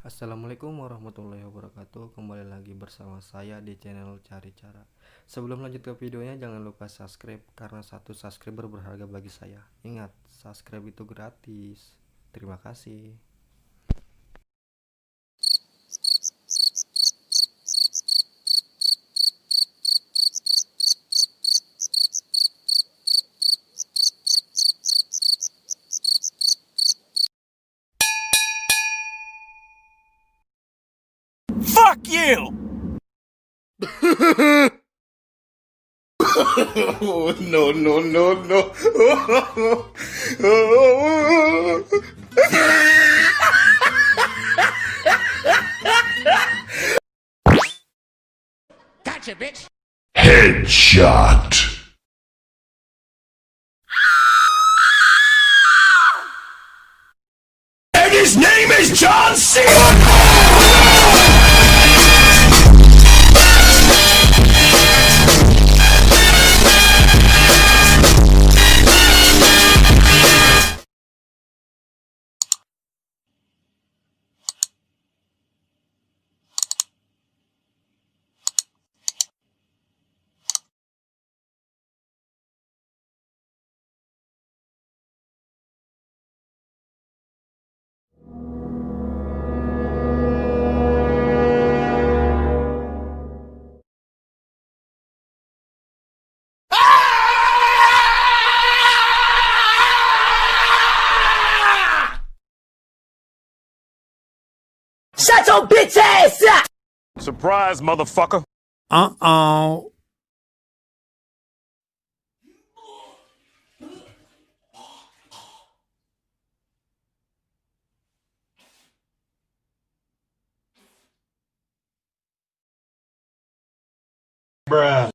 Assalamualaikum warahmatullahi wabarakatuh. Kembali lagi bersama saya di channel Cari Cara. Sebelum lanjut ke videonya, jangan lupa subscribe karena satu subscriber berharga bagi saya. Ingat, subscribe itu gratis. Terima kasih. Fuck you! Oh, no, no, no, no. Gotcha, bitch! Headshot. And his name is John Cena! Shut your bitch ass up! Surprise, motherfucker! Uh-oh. Bruh.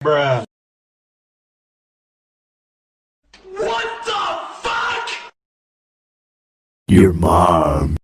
Bruh. What the fuck?! Your mom.